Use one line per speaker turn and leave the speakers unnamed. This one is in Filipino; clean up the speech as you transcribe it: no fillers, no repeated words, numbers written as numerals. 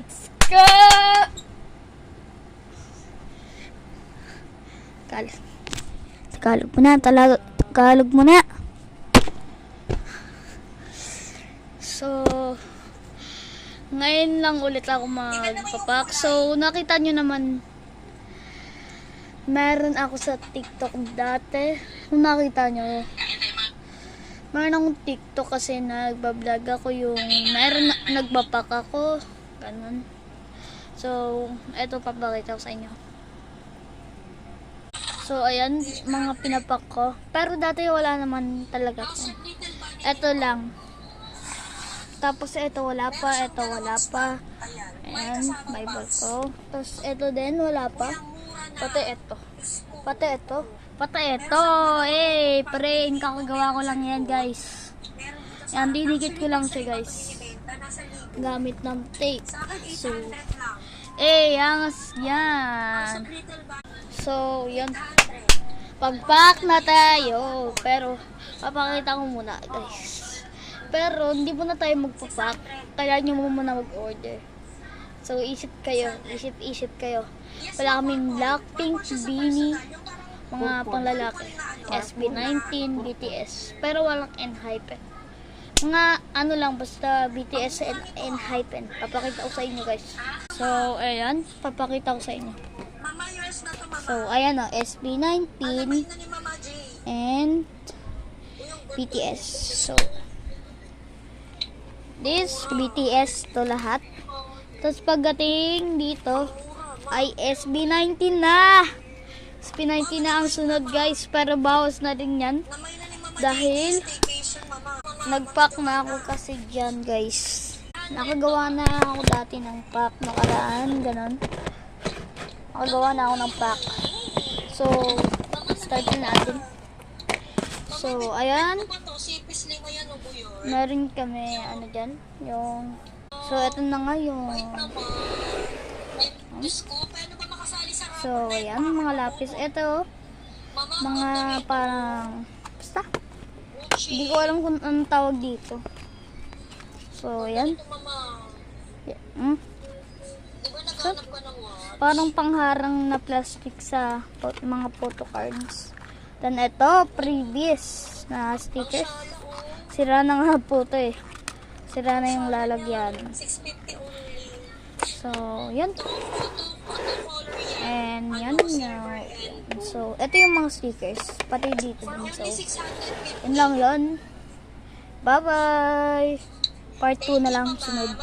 Let's go! Tagalog muna. Tagalog muna. So, ngayon lang ulit ako magpapak. So, nakita nyo naman, meron ako sa TikTok dati. Kung nakita nyo, meron akong TikTok kasi nagbablog ako yung meron nagbapak ako. Ganun. So, eto papakita ko sa inyo. So, ayan, mga pinapak ko. Pero dati wala naman talaga ko. Eto lang. Tapos ito wala pa, ito wala pa. Ayan, Bible ko. Tapos ito din wala pa. Pati ito. Pati ito. Pati ito. Eh, prank kakagawa ko lang yan, guys. Yan, dinikit ko lang siya, guys. Gamit ng tape. So, angas yan. So, yan. Pagpak na tayo. Pero, papakita ko muna, guys. Pero, hindi muna tayo magpapak. Kailangan nyo muna mag-order. So, isip kayo. Isip-isip kayo. Wala kaming Blackpink, Beanie, mga panglalaki. SB19, BTS. Pero walang Enhypen. Mga ano lang, basta BTS and Enhypen. Papakita ko sa inyo, guys. So, ayan. Papakita ko sa inyo. So, ayan o. SB19 and BTS. So, this BTS to lahat. Tapos pagdating dito ay SB19 na. SB19 na ang sunod, guys. Pero bawas na din yan. Dahil nagpack na ako kasi dyan, guys. Nakagawa na ako dati ng pack. Nakaraan, ganon. Nakagawa na ako ng pack. So, start na natin. So, ayan. Meron kami, ano dyan, yung... So, ito na nga yung... So, ayan, mga lapis. Ito, mga parang... Basta. Hindi ko alam kung anong tawag dito. So, ayan. So, parang pangharang na plastic sa mga photo cards. Then, ito, previous na stickers. Sira na nga po ito eh. Sira na yung lalagyan. So, yan. And, yan. So, ito yung mga stickers. Pati dito din. So, yun lang yun. Bye-bye! Part 2 na lang sunod.